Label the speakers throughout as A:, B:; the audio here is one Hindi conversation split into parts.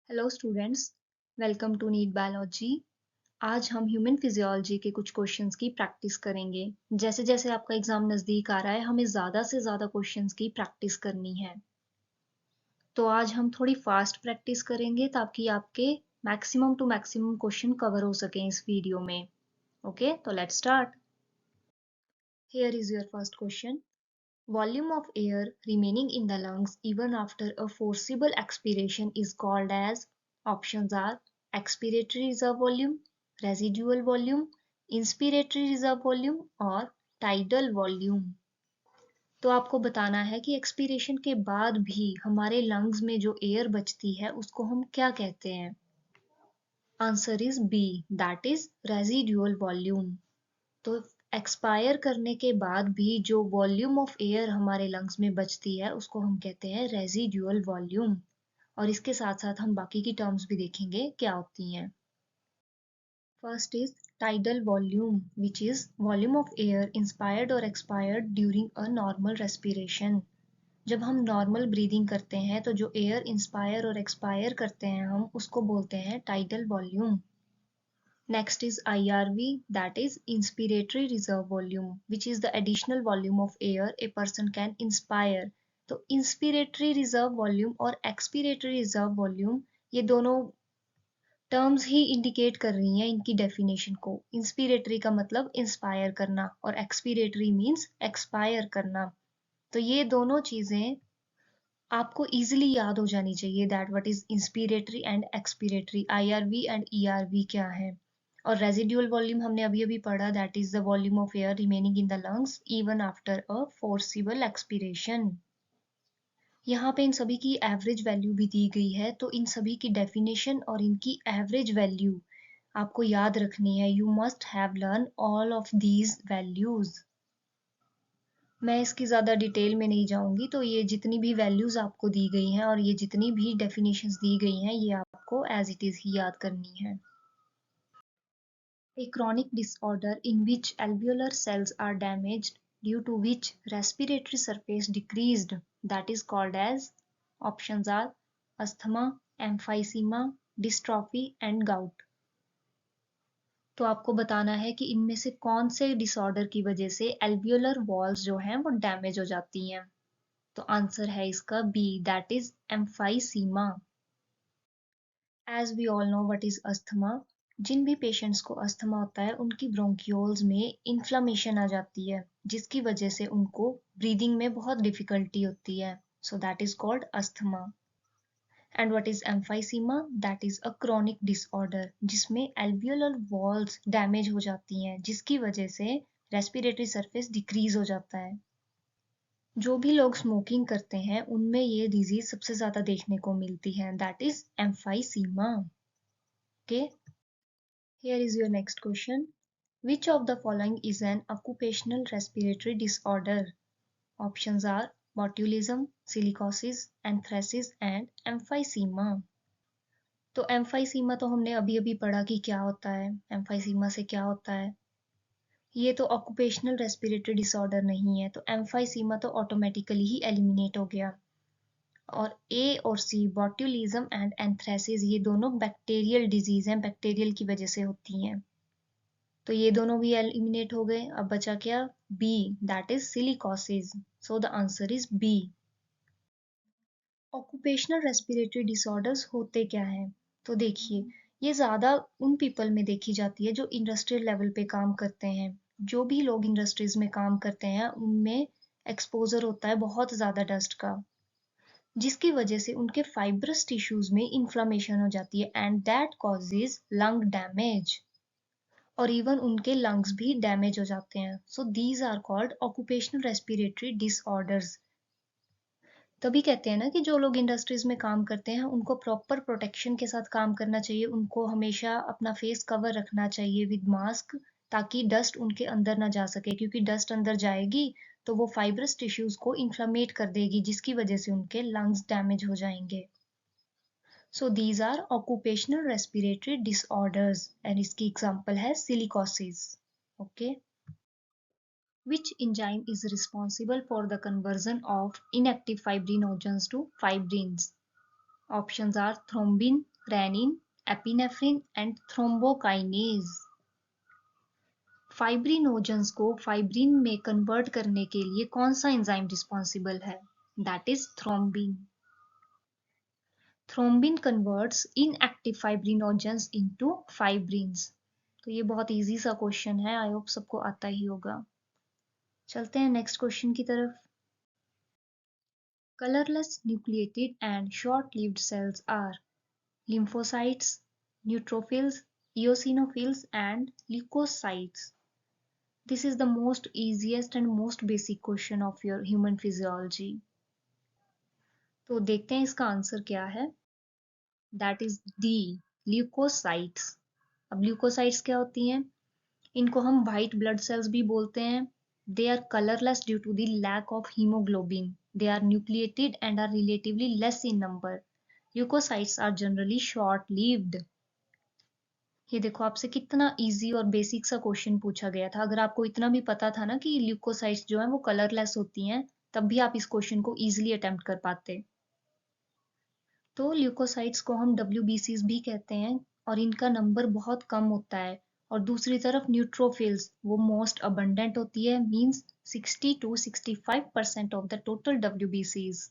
A: Hello students, welcome to NEET biology. आज हम ह्यूमन फिजियोलॉजी के कुछ क्वेश्चंस की प्रैक्टिस करेंगे। जैसे जैसे आपका एग्जाम नज़दीक आ रहा है, हमें ज़्यादा से ज़्यादा क्वेश्चंस की प्रैक्टिस करनी है। तो आज हम थोड़ी फास्ट प्रैक्टिस करेंगे ताकि आपके maximum to maximum question cover हो सकें इस वीडियो में। ओके, तो let's start. Here is your first question. Volume of air remaining in the lungs even after a forcible expiration is called as. Options are expiratory reserve volume, residual volume, inspiratory reserve volume और tidal volume। तो आपको बताना है कि एक्सपीरेशन के बाद भी हमारे लंग्स में जो एयर बचती है उसको हम क्या कहते हैं। Answer is B, that is residual volume. तो एक्सपायर करने के बाद भी जो वॉल्यूम ऑफ एयर हमारे लंग्स में बचती है उसको हम कहते हैं रेजिडुअल वॉल्यूम। और इसके साथ साथ हम बाकी की टर्म्स भी देखेंगे क्या होती हैं। First is tidal volume, which is volume of air inspired or expired during a normal respiration। जब हम नॉर्मल ब्रीदिंग करते हैं तो जो एयर इंस्पायर और एक्सपायर करते हैं हम उसको बोलते हैं tidal volume. Next is IRV, that is inspiratory reserve volume, which is the additional volume of air a person can inspire। तो inspiratory reserve volume और expiratory reserve volume ये दोनों टर्म्स ही इंडिकेट कर रही हैं इनकी डेफिनेशन को। इंस्पिरेटरी का मतलब इंस्पायर करना और एक्सपिरेटरी मीन्स एक्सपायर करना। तो ये दोनों चीजें आपको इजीली याद हो जानी चाहिए, that what is inspiratory and expiratory, IRV and ERV क्या है। और रेजिडुअल वॉल्यूम हमने अभी अभी पढ़ा, that is the volume of air remaining in the lungs even after a forcible expiration. यहाँ पे इन सभी की एवरेज वैल्यू भी दी गई है, तो इन सभी की डेफिनेशन और इनकी एवरेज वैल्यू आपको याद रखनी है। You must have learn all of these values. मैं इसकी ज़्यादा डिटेल में नहीं जाऊंगी, तो ये जितनी भी वैल्यूज आपको दी गई हैं और ये जितनी भी डेफिनेशंस दी गई हैं ये आपको एज इट इज ही याद करनी है। A chronic disorder in which alveolar cells are damaged, due to which respiratory surface decreased, that is called as. Options are asthma, emphysema, dystrophy and gout। तो आपको बताना है कि इनमें से कौन से डिसऑर्डर की वजह से एल्वियोलर वॉल्स जो हैं वो डैमेज हो जाती हैं। तो आंसर है इसका B, that is emphysema. As we all know what is asthma. जिन भी पेशेंट्स को अस्थमा होता है उनकी ब्रोंकियोल्स में इन्फ्लामेशन आ जाती है जिसकी वजह से उनको ब्रीदिंग में बहुत डिफिकल्टी होती है। So that is called asthma. And what is emphysema, that is a chronic disorder जिसमें एल्वियोलर वॉल्स डैमेज हो जाती हैं जिसकी वजह से रेस्पिरेटरी सरफेस डिक्रीज हो जाता है। जो भी लोग स्मोकिंग करते हैं उनमें ये डिजीज सबसे ज्यादा देखने को मिलती है, that is emphysema. Okay, here is your next question. Which of the following is an occupational respiratory disorder? Options are botulism, silicosis, anthracis and emphysema। तो एम्फाइसीमा तो हमने अभी अभी पढ़ा कि क्या होता है, एम्फाइसीमा से क्या होता है। ये तो ऑक्यूपेशनल रेस्पिरेटरी डिसऑर्डर नहीं है, तो एम्फाइसीमा तो ऑटोमेटिकली ही एलिमिनेट हो गया। और ए और सी, बॉट्यूलिज्म एंड एंथ्रेसिस, ये दोनों बैक्टीरियल डिजीज हैं, बैक्टीरियल की वजह से होती हैं। तो ये दोनों भी एलिमिनेट हो गए। अब बचा क्या, B, that is silicosis. So the answer is B. Occupational respiratory disorders होते क्या हैं? तो देखिए, ये ज़्यादा उन पीपल में देखी जाती है जो इंडस्ट्रियल लेवल पे काम करते हैं। जो भी लोग इंडस्ट्रीज में काम करते हैं उनमें एक्सपोजर होता है बहुत ज़्यादा डस्ट का, जिसकी वजह से उनके फाइब्रस टिश्यूज में इन्फ्लामेशन हो जाती है and that causes lung damage. और इवन उनके लंग्स भी डैमेज हो जाते हैं। So these are called occupational respiratory disorders. तभी कहते हैं ना कि जो लोग इंडस्ट्रीज में काम करते हैं उनको प्रॉपर प्रोटेक्शन के साथ काम करना चाहिए, उनको हमेशा अपना फेस कवर रखना चाहिए विद मास्क, ताकि डस्ट उनके अंदर ना जा सके, क्योंकि डस्ट अंदर जाएगी तो वो फाइब्रस टिश्यूज को इन्फ्लामेट कर देगी जिसकी वजह से उनके लंग्स डैमेज हो जाएंगे। So these are occupational respiratory disorders and इसकी एग्जांपल है silicosis. Okay, which enzyme is responsible for the conversion of inactive fibrinogens to fibrins? Options are thrombin, renin, epinephrine and thrombokinase. Fibrinogens को फाइब्रिन में कन्वर्ट करने के लिए कौन सा एंजाइम रिस्पॉन्सिबल है? That is thrombin. Thrombin converts inactive fibrinogens into fibrins. तो ये बहुत इजी सा क्वेश्चन है, आई होप सबको आता ही होगा। चलते हैं नेक्स्ट क्वेश्चन की तरफ। Colourless nucleated and short lived cells are lymphocytes, neutrophils, eosinophils and leukocytes. This is the most easiest and most basic question of your human physiology. तो देखते हैं इसका आंसर क्या है। That is D, leukocytes. अब leukocytes क्या होती हैं? इनको हम white blood cells भी बोलते हैं। They are colorless due to the lack of hemoglobin. They are nucleated and are relatively less in number. Leukocytes are generally short-lived. ये देखो आपसे कितना इजी और बेसिक सा क्वेश्चन पूछा गया था। अगर आपको इतना भी पता था ना कि ल्यूकोसाइट्स जो है वो कलरलेस होती हैं, तब भी आप इस क्वेश्चन को इजीली अटेम्प्ट कर पाते। तो ल्यूकोसाइट्स को हम WBCs भी कहते हैं और इनका नंबर बहुत कम होता है। और दूसरी तरफ न्यूट्रोफिल्स वो मोस्ट अबंडेंट होती है, means 60 to 65% of the total WBCs.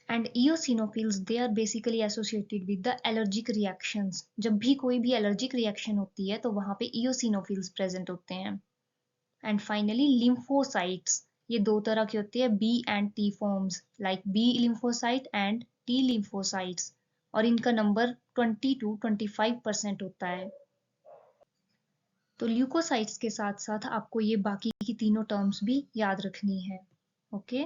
A: And eosinophils they are basically associated with the allergic reactions. जब भी कोई भी allergic reaction होती है तो वहां पे eosinophils present होते हैं. And finally lymphocytes, ये दो तरह की होती है, B and T forms, like B lymphocyte and T lymphocytes, और इनका नंबर 20 to 25% होता है। तो ल्यूकोसाइट्स के साथ साथ आपको ये बाकी की तीनों टर्म्स भी याद रखनी है। Okay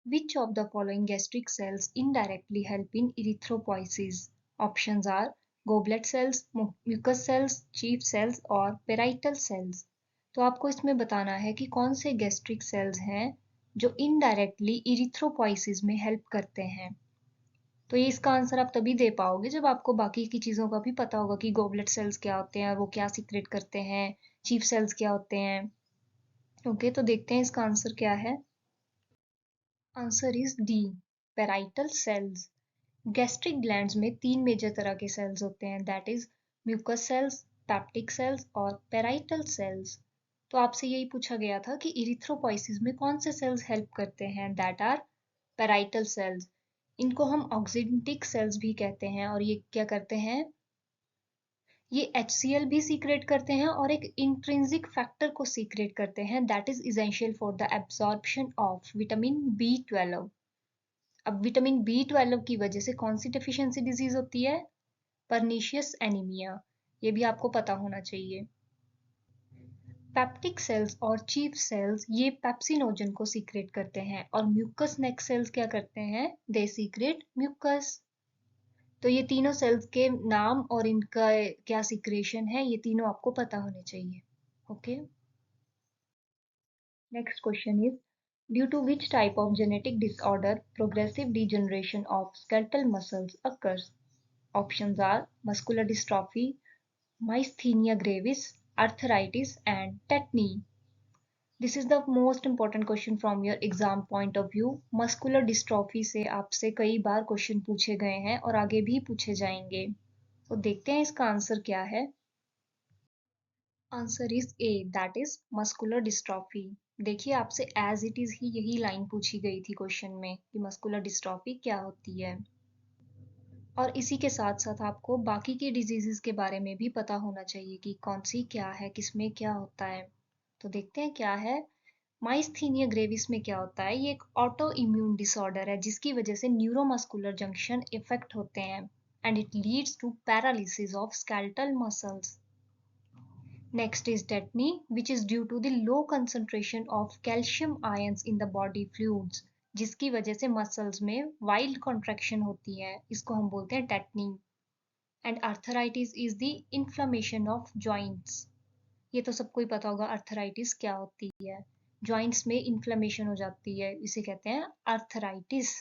A: Which of the following gastric cells indirectly help in erythropoiesis? Options are goblet cells, mucus cells, chief cells और parietal cells. तो आपको इसमें बताना है कि कौन से गैस्ट्रिक सेल्स हैं जो इनडायरेक्टली इरिथ्रोपोइसिस में हेल्प करते हैं। तो ये इसका आंसर आप तभी दे पाओगे जब आपको बाकी की चीज़ों का भी पता होगा कि गोबलेट सेल्स क्या होते हैं, वो क्या सीक्रेट करते हैं, चीफ सेल्स क्या होते हैं। ओके तो देखते हैं इसका आंसर क्या है। Answer is D, parietal cells. Gastric glands में तीन मेजर तरह के सेल्स होते हैं, that is mucous cells, peptic cells और पेराइटल सेल्स। तो आपसे यही पूछा गया था कि इरिथ्रोपोइसिस में कौन से सेल्स हेल्प करते हैं, दैट आर पेराइटल सेल्स। इनको हम ऑक्सीडेंटिक सेल्स भी कहते हैं और ये क्या करते हैं, ये HCl भी सीक्रेट करते हैं और एक इंट्रिंसिक फैक्टर को सीक्रेट करते हैं, that is essential for the absorption of vitamin B12। अब विटामिन B12 की वजह से कौन सी डेफिशिएंसी डिजीज होती है, पर्नीशियस एनीमिया। ये भी आपको पता होना चाहिए। पैप्टिक सेल्स और चीफ सेल्स ये पेप्सिनोजन को सीक्रेट करते हैं और म्यूकस नेक सेल्स क्या करते हैं, दे सीक्रेट म्यूकस। तो ये तीनों सेल्स के नाम और इनका क्या सीक्रेशन है ये तीनों आपको पता होने चाहिए। Okay next question is due to which type of genetic disorder progressive degeneration of skeletal muscles occurs? Options are muscular dystrophy, myasthenia gravis, arthritis and tetany. This is the most important question from your exam point of view. Muscular dystrophy से आपसे कई बार क्वेश्चन पूछे गए हैं और आगे भी पूछे जाएंगे। तो देखते हैं इसका आंसर क्या है। Answer is a, that is muscular dystrophy. देखिए आपसे एज इट इज ही यही लाइन पूछी गई थी क्वेश्चन में कि मस्कुलर डिस्ट्रॉफी क्या होती है। और इसी के साथ साथ आपको बाकी के डिजीजेस के बारे में भी पता होना चाहिए कि कौन सी क्या है, किसमें क्या होता है। तो देखते हैं क्या है। माइस्थीनिया ग्रेविस में क्या होता है, ये एक ऑटो इम्यून डिसऑर्डर है जिसकी वजह से न्यूरोमस्कुलर जंक्शन इफेक्ट होते हैं and it leads to paralysis of skeletal muscles. Next is tetany, which is due to the low concentration of calcium ions in the body fluids, जिसकी वजह से मसल्स में वाइल्ड कॉन्ट्रैक्शन होती है, इसको हम बोलते हैं tetani. And arthritis is the inflammation of joints. ये तो सबको ही पता होगा आर्थराइटिस क्या होती है, जॉइंट्स में इन्फ्लेमेशन हो जाती है, इसे कहते हैं आर्थराइटिस।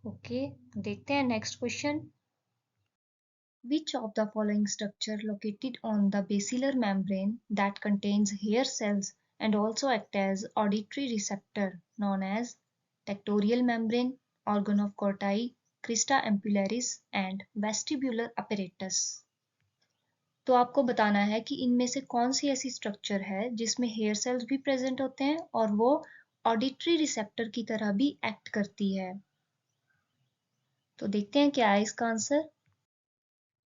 A: ओके देखते हैं next question. Which of the following structure located on the basilar membrane that contains hair cells and also act as auditory receptor known as tectorial membrane, organ of Corti, Crysta ampullaris and vestibular apparatus. तो आपको बताना है कि इनमें से कौन सी ऐसी स्ट्रक्चर है जिसमें हेयर सेल्स भी प्रेजेंट होते हैं और वो ऑडिटरी रिसेप्टर की तरह भी एक्ट करती है। तो देखते हैं क्या है इसका answer.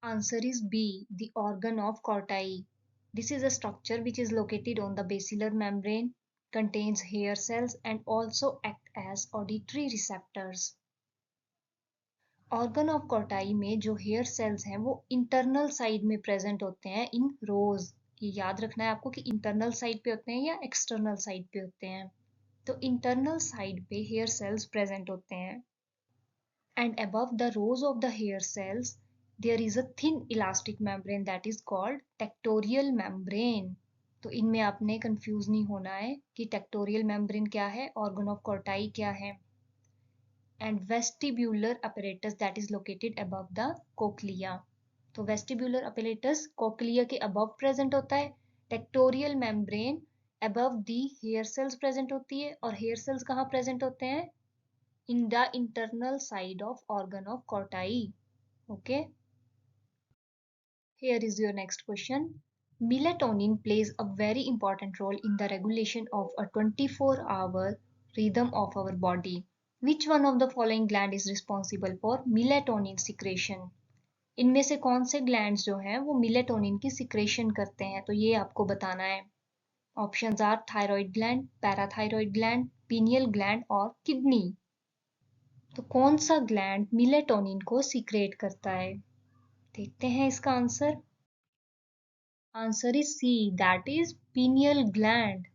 A: Answer is B, the organ of Corti. This is a structure which is located on the basilar membrane, contains hair cells and also act as auditory receptors. Organ of Corti में जो hair cells हैं वो internal side में present होते हैं in rows. ये याद रखना है आपको कि internal side पे होते हैं या external side पे होते हैं। तो internal side पे hair cells present होते हैं and above the rows of the hair cells there is a thin elastic membrane that is called tectorial membrane. तो इनमें आपने कंफ्यूज नहीं होना है कि टेक्टोरियल मेम्ब्रेन क्या है, ऑर्गन ऑफ कोर्टाई क्या है, and vestibular apparatus that is located above the cochlea. तो वेस्टिब्यूलर अपैरेटस कोक्लिया के अबव प्रेजेंट होता है, tectorial membrane above the hair cells present होती है, और हेयर सेल्स कहाँ प्रेजेंट होते हैं, in the internal side of organ of Corti. Okay. Here is your next question. Melatonin plays a very important role in the regulation of a 24-hour rhythm of our body. Which one of the following gland is responsible for melatonin secretion? इनमें से कौन से ग्लैंड्स जो हैं वो मिलेटोनिन की सिक्रेशन करते हैं, तो ये आपको बताना है। Options are thyroid gland, parathyroid gland, pineal gland और किडनी। तो कौन सा ग्लैंड मिलेटोनिन को सीक्रेट करता है, देखते हैं इसका answer. Answer is C, that is pineal gland.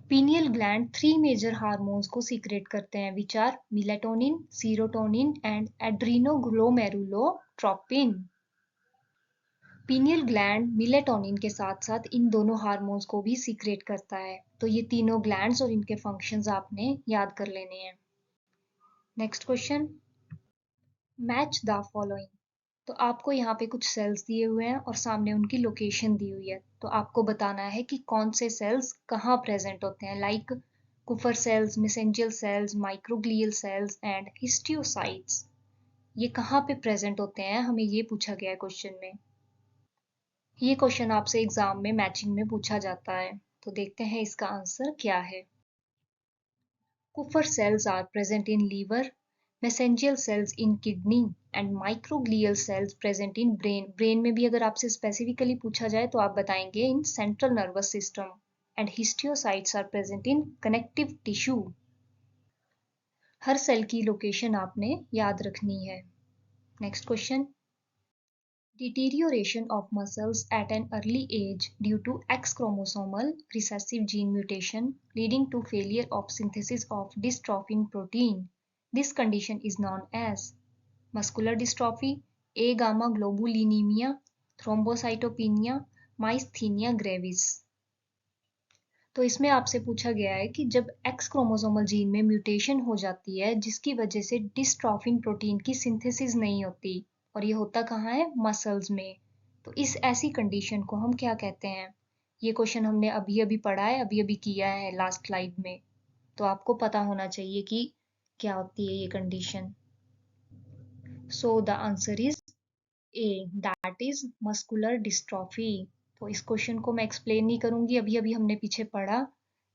A: Pineal gland 3 major hormones को सीक्रेट करते हैं which are melatonin, serotonin and adrenoglomerulotropin. Pineal gland melatonin के साथ साथ इन दोनों हार्मोन्स को भी सीक्रेट करता है। तो ये तीनों ग्लैंड्स और इनके फंक्शंस आपने याद कर लेने हैं। Next question, match the following. तो आपको यहाँ पे कुछ सेल्स दिए हुए हैं और सामने उनकी लोकेशन दी हुई है, तो आपको बताना है कि कौन से सेल्स कहाँ प्रेजेंट होते हैं, like Kupffer cells, mesangial cells, microglial cells and histiocytes. ये कहाँ पे प्रेजेंट होते हैं, हमें ये पूछा गया है क्वेश्चन में। ये क्वेश्चन आपसे एग्जाम में मैचिंग में पूछा जाता है, तो देखते हैं इसका आंसर क्या है। Kupffer cells are present in liver, mesangial cells in kidney and microglial cells present in brain. Brain में भी अगर आपसे स्पेसिफिकली पूछा जाए तो आप बताएंगे in central nervous system and histiocytes are present in connective tissue. हर सेल की लोकेशन आपने याद रखनी है। Next question, deterioration of muscles at an early age due to X chromosomal recessive gene mutation leading to failure of synthesis of dystrophin protein. This condition is known as muscular dystrophy, A-gamma globulinemia, thrombocytopenia, myasthenia gravis. तो इसमें आपसे पूछा गया है कि जब एक्स क्रोमोसोमल जीन में म्यूटेशन हो जाती है जिसकी वजह से डिस्ट्रॉफिन प्रोटीन की सिंथेसिस नहीं होती, और ये होता कहाँ है, मसल्स में, तो इस ऐसी कंडीशन को हम क्या कहते हैं। ये क्वेश्चन हमने अभी अभी पढ़ा है, अभी अभी किया है लास्ट स्लाइड में, तो आपको पता होना चाहिए कि क्या होती है ये condition. So the answer is a, that is muscular dystrophy. तो इस क्वेश्चन को मैं एक्सप्लेन नहीं करूंगी, अभी अभी हमने पीछे पढ़ा,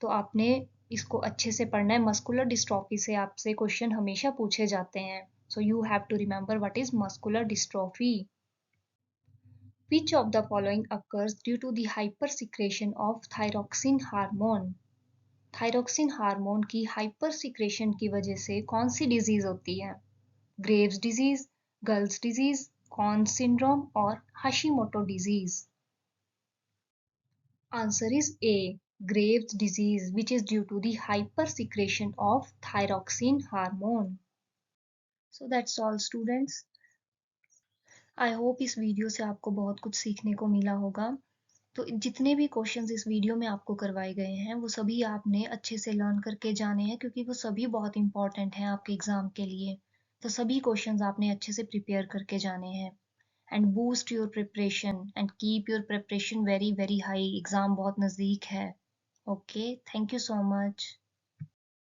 A: तो आपने इसको अच्छे से पढ़ना है। मस्कुलर डिस्ट्रॉफी से आपसे क्वेश्चन हमेशा पूछे जाते हैं, so you have to remember what is muscular dystrophy. Which of the following occurs due to the hypersecretion of thyroxine hormone? Thyroxine hormone की हाइपरसिक्रेशन की वजह से कौन सी डिजीज होती है, Graves disease, girls disease, Conn syndrome और Hashimoto disease. Answer is A, Graves' disease, which is due to the hypersecretion of thyroxine hormone. So that's all students. I hope इस वीडियो से आपको बहुत कुछ सीखने को मिला होगा। तो जितने भी क्वेश्चंस इस वीडियो में आपको करवाए गए हैं वो सभी आपने अच्छे से लर्न करके जाने हैं, क्योंकि वो सभी बहुत इंपॉर्टेंट हैं आपके एग्जाम के लिए। तो सभी क्वेश्चंस आपने अच्छे से प्रिपेयर करके जाने हैं and boost your preparation and keep your preparation very very high. Exam बहुत नज़दीक है। Okay, thank you so much.